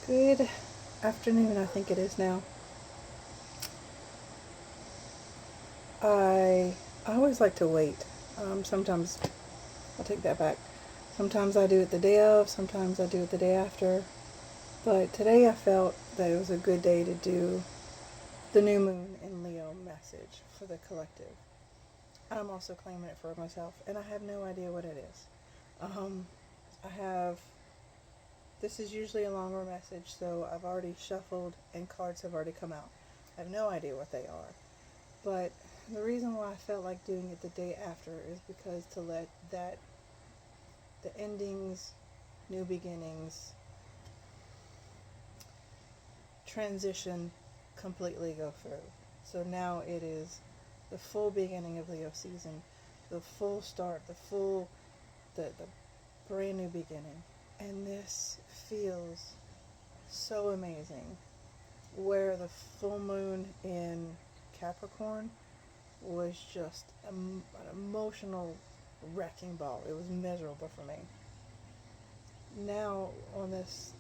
Good afternoon, I think it is now. I always like to wait. Sometimes I'll take that back. Sometimes I do it the day of, sometimes I do it the day after. But today I felt that it was a good day to do the new moon in Leo message for the collective. I'm also claiming it for myself, and I have no idea what it is. Um, I have, this is usually a longer message, so I've already shuffled and cards have already come out. I have no idea what they are. But the reason why I felt like doing it the day after is because to let the endings, new beginnings, transition completely go through. So now it is the full beginning of Leo season, the full start, the brand new beginning. And this feels so amazing. Where the full moon in Capricorn was just an emotional wrecking ball. It was miserable for me. Now on this,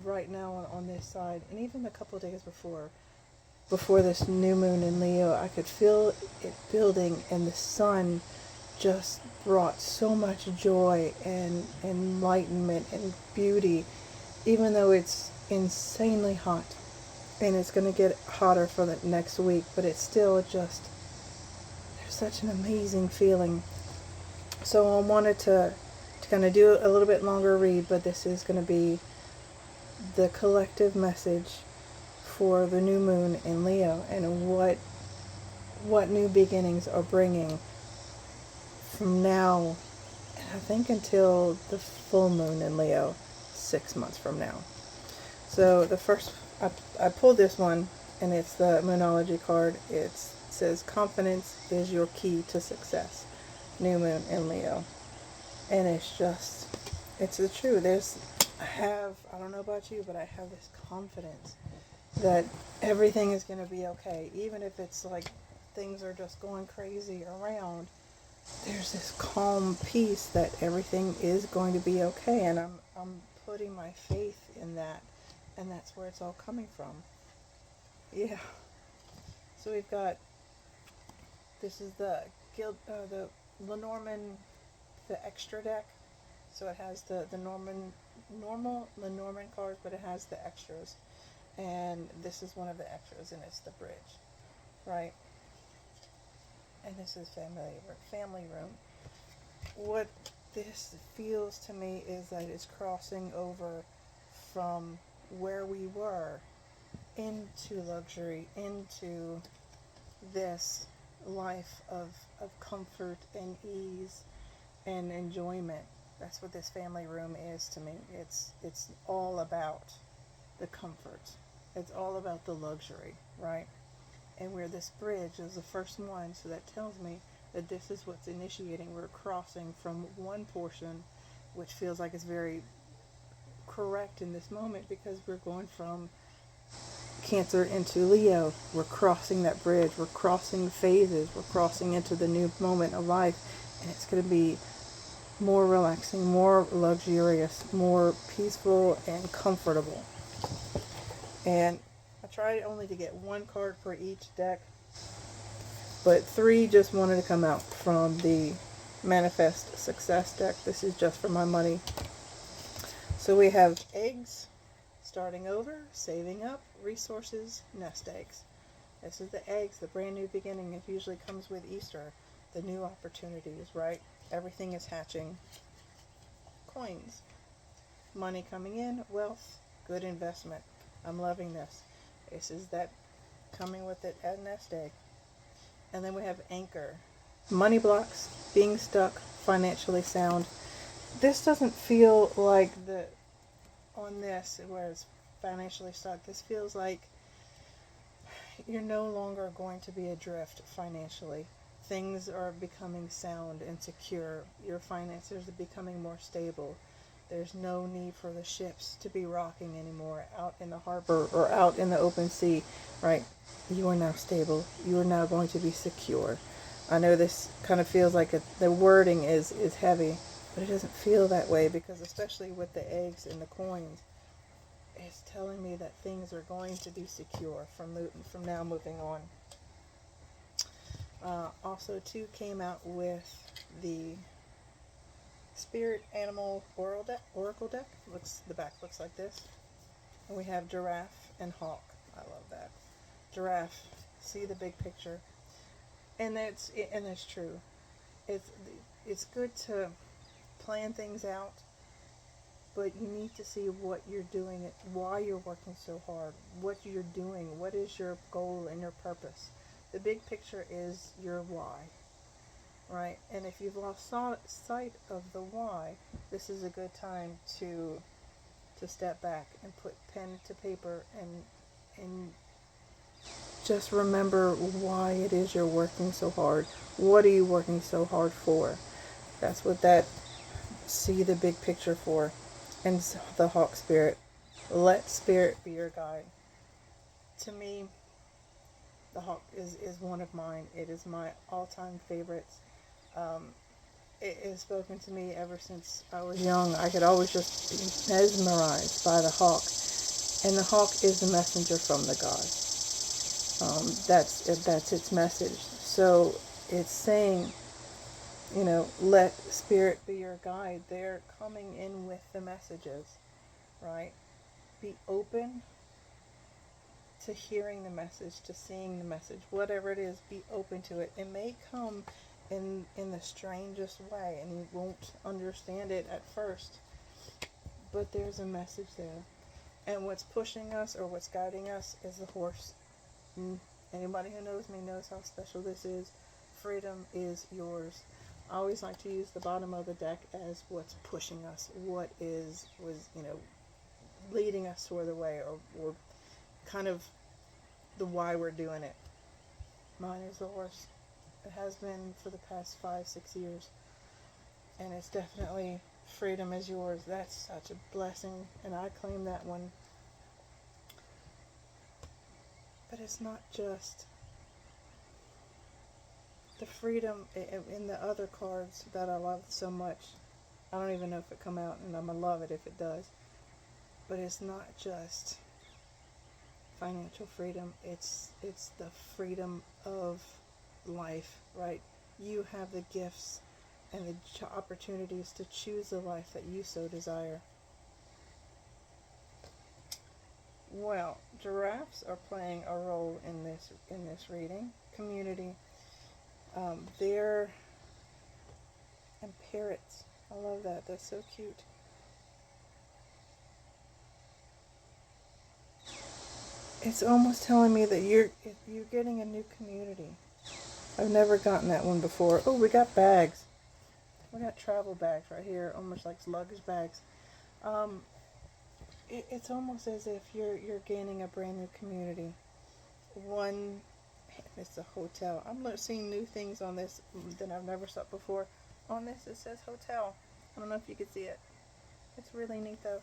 right now on this side, and even a couple of days before this new moon in Leo, I could feel it building, and the sun just brought so much joy and enlightenment and beauty, even though it's insanely hot. And it's going to get hotter for the next week, but it's still just, there's such an amazing feeling. So I wanted to kind of do a little bit longer read, but this is going to be the collective message for the new moon in Leo and what new beginnings are bringing from now, and I think until the full moon in Leo, 6 months from now. So the first, I pulled this one, and it's the Moonology card. It says, confidence is your key to success. New moon in Leo. And it's the truth. I don't know about you, but I have this confidence that everything is going to be okay. Even if it's like things are just going crazy around, there's this calm peace that everything is going to be okay. And I'm putting my faith in that. And that's where it's all coming from. Yeah. So we've got, this is the Lenormand, the extra deck. So it has the normal Lenormand cards, but it has the extras. And this is one of the extras, and it's the bridge, right? And this is family room. What this feels to me is that it's crossing over from where we were into luxury, into this life of comfort and ease and enjoyment. That's what this family room is to me. It's all about the comfort. It's all about the luxury, right? And where this bridge is the first one, so that tells me that this is what's initiating. We're crossing from one portion, which feels like it's very correct in this moment because we're going from Cancer into Leo. We're crossing that bridge. We're crossing phases. We're crossing into the new moment of life. And it's going to be more relaxing, more luxurious, more peaceful and comfortable. And I tried only to get one card for each deck, but three just wanted to come out from the Manifest Success deck. This is just for my money. So we have eggs, starting over, saving up, resources, nest eggs. This is the eggs, the brand new beginning. It usually comes with Easter, the new opportunities, right? Everything is hatching. Coins, money coming in, wealth, good investment. I'm loving this. This is that coming with it at nest egg. And then we have anchor, money blocks, being stuck, financially sound. This doesn't feel like the on this where it's financially stuck. This feels like you're no longer going to be adrift financially. Things are becoming sound and secure. Your finances are becoming more stable. There's no need for the ships to be rocking anymore out in the harbor or out in the open sea, right? You are now stable. You are now going to be secure. I know this kind of feels like the wording is heavy, but it doesn't feel that way because especially with the eggs and the coins, it's telling me that things are going to be secure from now moving on. Also, too, came out with the Spirit Animal Oracle deck. The back looks like this. And we have Giraffe and Hawk. I love that. Giraffe, see the big picture. And that's true. It's good to plan things out, but you need to see what you're doing, why you're working so hard, what you're doing, what is your goal and your purpose. The big picture is your why, right? And if you've lost sight of the why, this is a good time to step back and put pen to paper and just remember why it is you're working so hard. What are you working so hard for? That's what that see the big picture for. And the Hawk Spirit. Let Spirit be your guide. To me, the Hawk is one of mine. It is my all-time favorites. It has spoken to me ever since I was young. I could always just be mesmerized by the Hawk. And the Hawk is a messenger from the gods. That's its message. So it's saying, let Spirit be your guide. They're coming in with the messages, right? Be open to hearing the message, to seeing the message, whatever it is. Be open to it. It may come in the strangest way, and you won't understand it at first, but there's a message there. And what's pushing us or what's guiding us is the horse. Anybody who knows me knows how special this is. Freedom is yours. I always like to use the bottom of the deck as what's pushing us, what was leading us toward the way, or kind of the why we're doing it. Mine is the horse. It has been for the past 5-6 years, and it's definitely freedom is yours. That's such a blessing, and I claim that one. But it's not just the freedom in the other cards that I love so much. I don't even know if it come out, and I'm gonna love it if it does. But it's not just financial freedom. It's the freedom of life, right? You have the gifts and the opportunities to choose the life that you so desire. Well, giraffes are playing a role in this reading. Community. They're and parrots. I love that. That's so cute. It's almost telling me that you're getting a new community. I've never gotten that one before. Oh, we got bags. We got travel bags right here, almost like luggage bags. It's almost as if you're gaining a brand new community. It's a hotel. I'm seeing new things on this that I've never saw before. On this, it says hotel. I don't know if you can see it. It's really neat though.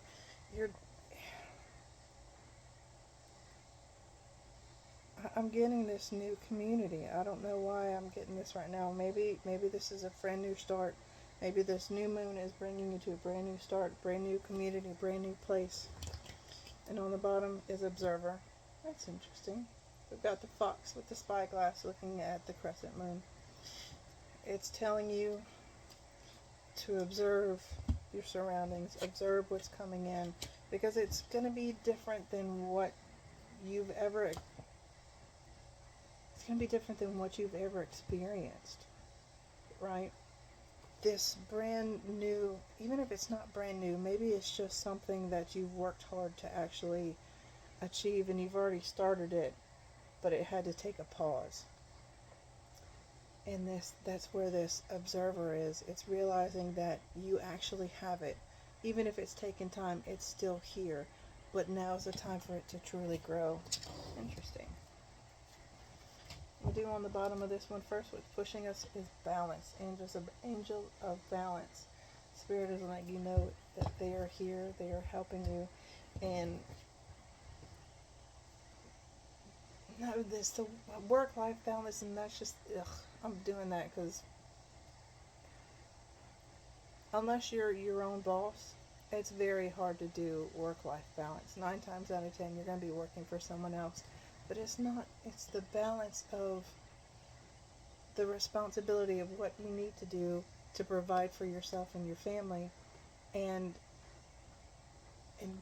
I'm getting this new community. I don't know why I'm getting this right now. Maybe this is a brand new start. Maybe this new moon is bringing you to a brand new start, brand new community, brand new place. And on the bottom is observer. That's interesting. We've got the fox with the spyglass looking at the crescent moon. It's telling you to observe your surroundings, observe what's coming in, because it's going to be different than what you've ever experienced, right? This brand new, even if it's not brand new, maybe it's just something that you've worked hard to actually achieve and you've already started it, but it had to take a pause. And that's where this observer is. It's realizing that you actually have it. Even if it's taken time, it's still here. But now's the time for it to truly grow. Interesting. We'll do on the bottom of this one first. What's pushing us is balance. Angel of balance. Spirit is letting you know that they are here. They are helping you. And the work-life balance, and that's just, I'm doing that because unless you're your own boss, It's very hard to do work-life balance. 9 times out of 10, you're going to be working for someone else. But it's not, it's the balance of the responsibility of what you need to do to provide for yourself and your family, and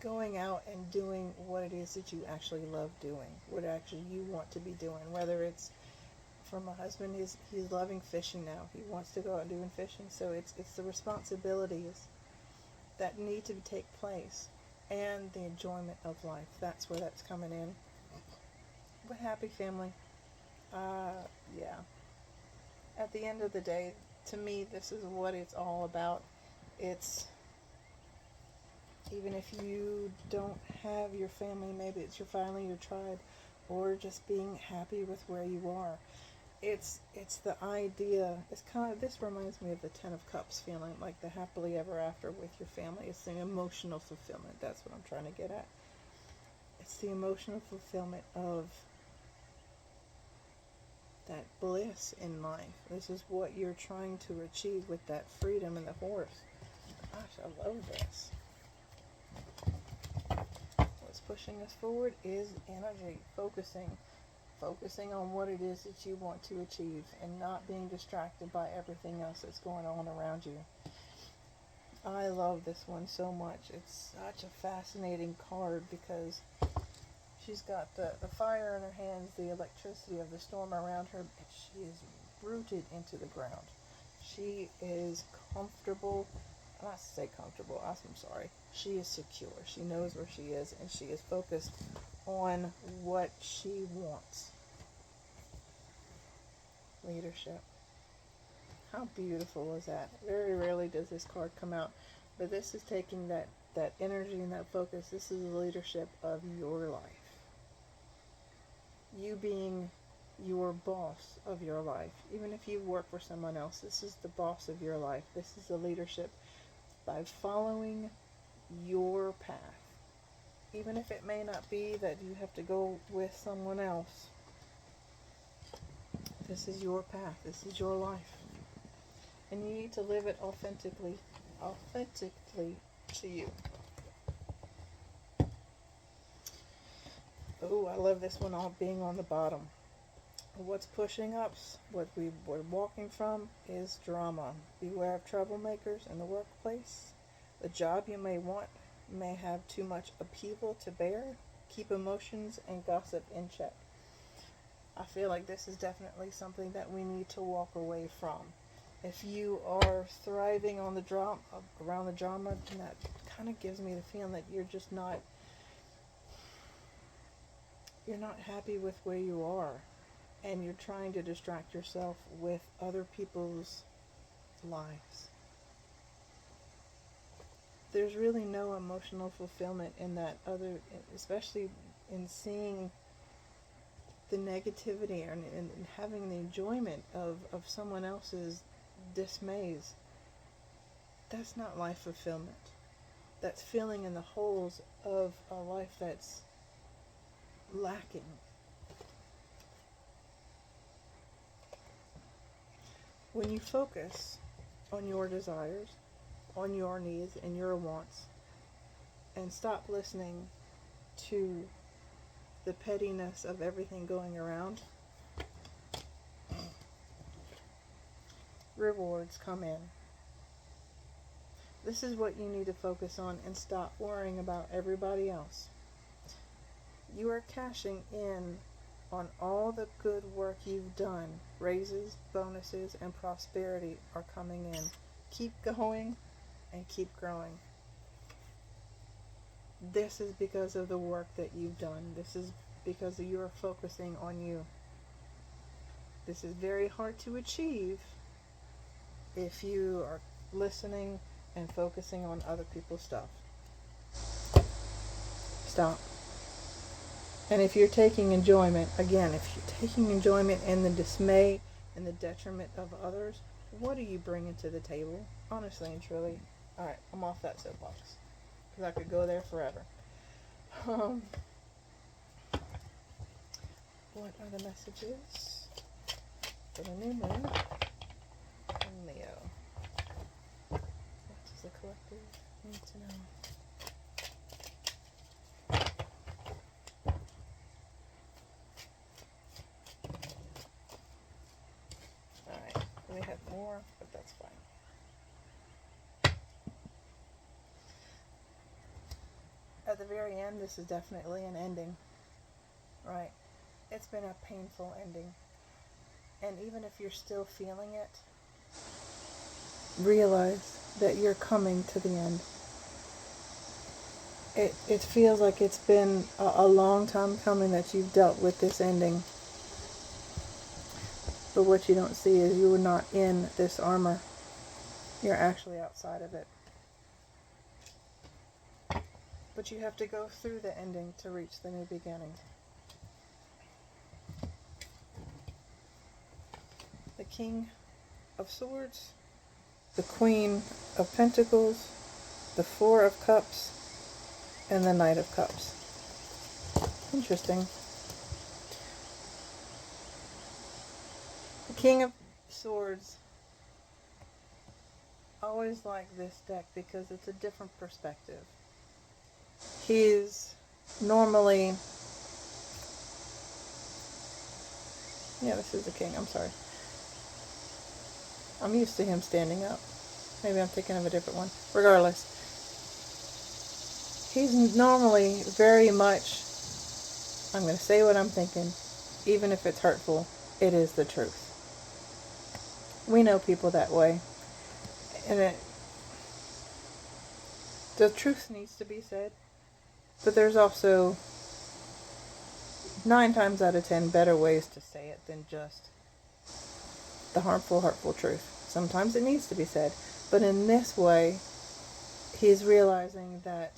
going out and doing what it is that you actually love doing, what actually you want to be doing. Whether it's for my husband, he's loving fishing now. He wants to go out and doing fishing. So it's the responsibilities that need to take place and the enjoyment of life. That's where that's coming in. But happy family. Yeah. At the end of the day, to me, this is what it's all about. It's, even if you don't have your family, maybe it's your family, your tribe, or just being happy with where you are. It's the idea. It's kind of, this reminds me of the Ten of Cups feeling, like the happily ever after with your family. It's the emotional fulfillment. That's what I'm trying to get at. It's the emotional fulfillment of that bliss in life. This is what you're trying to achieve with that freedom and the horse. Gosh, I love this. What's pushing us forward is energy, focusing on what it is that you want to achieve and not being distracted by everything else that's going on around you. I love this one so much. It's such a fascinating card because she's got the fire in her hands, the electricity of the storm around her, and she is rooted into the ground. She is comfortable. I'm not to say comfortable, I'm sorry. She is secure. She knows where she is, and she is focused on what she wants. Leadership. How beautiful is that? Very rarely does this card come out, but this is taking that energy and that focus. This is the leadership of your life. You being your boss of your life. Even if you work for someone else, this is the boss of your life. This is the leadership by following your path. Even if it may not be that you have to go with someone else. This is your path. This is your life. And you need to live it authentically to you. Oh, I love this one all being on the bottom. What's pushing us, what we're walking from, is drama. Beware of troublemakers in the workplace. The job you may want may have too much upheaval to bear. Keep emotions and gossip in check. I feel like this is definitely something that we need to walk away from. If you are thriving on the drama, around the drama, then that kind of gives me the feeling that you're just not happy with where you are, and you're trying to distract yourself with other people's lives. There's really no emotional fulfillment in that other, especially in seeing the negativity and having the enjoyment of someone else's dismays. That's not life fulfillment. That's filling in the holes of a life that's lacking. When you focus on your desires, on your needs and your wants, and stop listening to the pettiness of everything going around, rewards come in. This is what you need to focus on and stop worrying about everybody else. You are cashing in on all the good work you've done. Raises, bonuses, and prosperity are coming in. Keep going and keep growing. This is because of the work that you've done. This is because you are focusing on you. This is very hard to achieve if you are listening and focusing on other people's stuff. Stop. And if you're taking enjoyment, again, if you're taking enjoyment in the dismay and the detriment of others, what are you bringing to the table? Honestly and truly. Alright, I'm off that soapbox. Because I could go there forever. What are the messages for the new moon and Leo? What is the collective? need to know. Alright, we have more, but that's fine. At the very end, this is definitely an ending, right? It's been a painful ending. And even if you're still feeling it, realize that you're coming to the end. It feels like it's been a long time coming that you've dealt with this ending. But what you don't see is you are not in this armor. You're actually outside of it. But you have to go through the ending to reach the new beginning. The King of Swords, the Queen of Pentacles, the Four of Cups, and the Knight of Cups. Interesting. The King of Swords. I always like this deck because it's a different perspective. He's normally... Yeah, this is the king. I'm sorry. I'm used to him standing up. Maybe I'm thinking of a different one. Regardless. He's normally very much... I'm going to say what I'm thinking. Even if it's hurtful, it is the truth. We know people that way. And the truth needs to be said. But there's also 9 times out of 10 better ways to say it than just the harmful, hurtful truth. Sometimes it needs to be said. But in this way, he's realizing that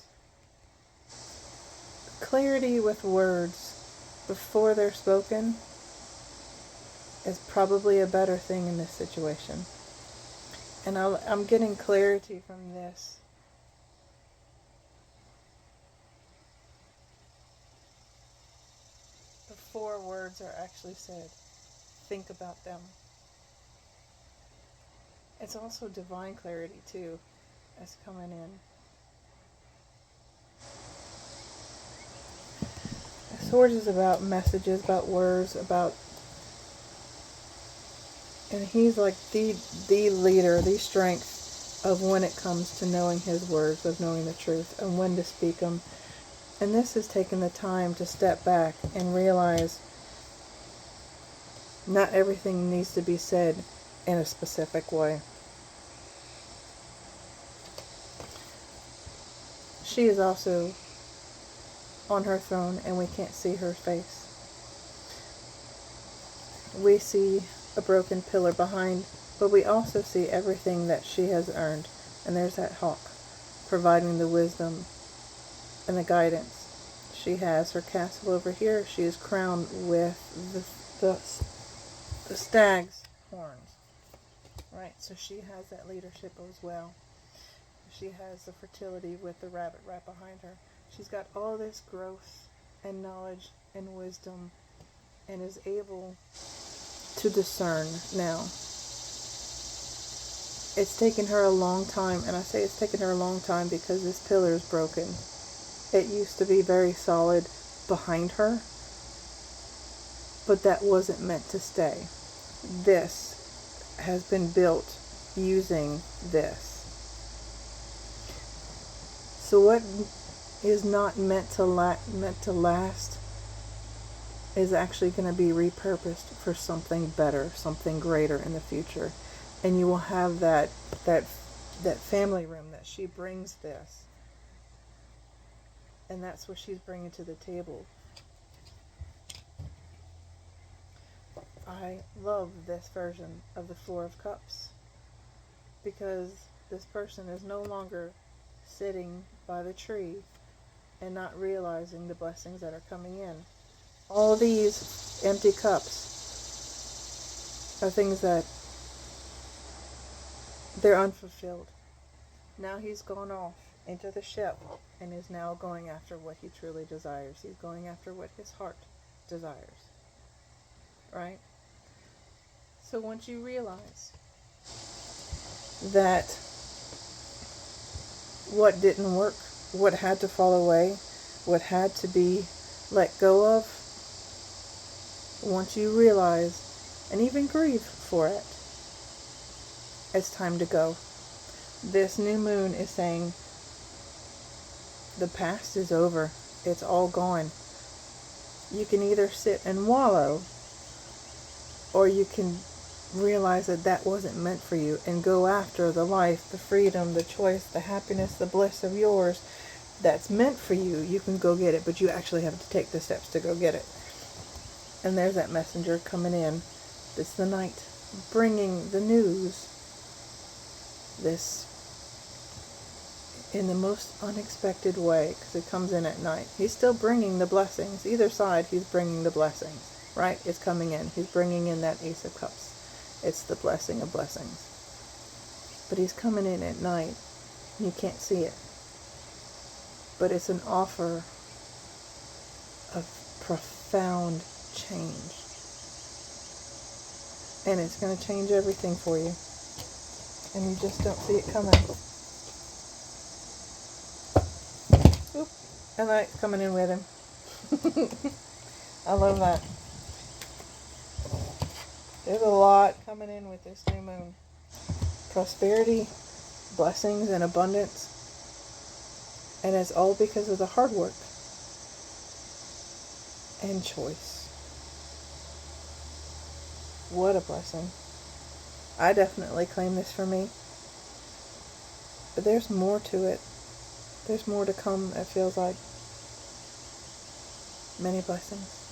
clarity with words before they're spoken is probably a better thing in this situation. And I'm getting clarity from this. Before words are actually said, think about them. It's also divine clarity too, that's coming in. Swords is about messages, about words, about... And he's like the leader, the strength of when it comes to knowing his words, of knowing the truth, and when to speak them. And this has taken the time to step back and realize not everything needs to be said in a specific way. She is also on her throne and we can't see her face. We see a broken pillar behind, but we also see everything that she has earned. And there's that hawk providing the wisdom and the guidance. She has her castle over here. She is crowned with the stag's horns. Right, so she has that leadership as well. She has the fertility with the rabbit right behind her. She's got all this growth and knowledge and wisdom and is able to discern now. It's taken her a long time, and I say it's taken her a long time because this pillar is broken. It used to be very solid behind her, but that wasn't meant to stay. This has been built using this. So what is not meant to last is actually going to be repurposed for something better, something greater in the future. And you will have that family room that she brings this. And that's what she's bringing to the table. I love this version of the Four of Cups because this person is no longer sitting by the tree and not realizing the blessings that are coming in. All these empty cups are things that they're unfulfilled. Now he's gone off into the ship and is now going after what he truly desires. He's going after what his heart desires. Right? So once you realize that what didn't work, what had to fall away, what had to be let go of, once you realize and even grieve for it, it's time to go. This new moon is saying the past is over. It's all gone. You can either sit and wallow, or you can realize that that wasn't meant for you and go after the life, the freedom, the choice, the happiness, the bliss of yours that's meant for you. You can go get it, but you actually have to take the steps to go get it. And there's that messenger coming in. It's the night, bringing the news. This in the most unexpected way, because it comes in at night. He's still bringing the blessings. Either side, he's bringing the blessings, right? It's coming in. He's bringing in that Ace of Cups. It's the blessing of blessings. But he's coming in at night. You can't see it. But it's an offer of profound change. And it's going to change everything for you. And you just don't see it coming. Oop. And light's coming in with him. I love that. There's a lot coming in with this new moon. Prosperity, blessings, and abundance. And it's all because of the hard work and choice. What a blessing. I definitely claim this for me. But there's more to it. There's more to come, it feels like. Many blessings.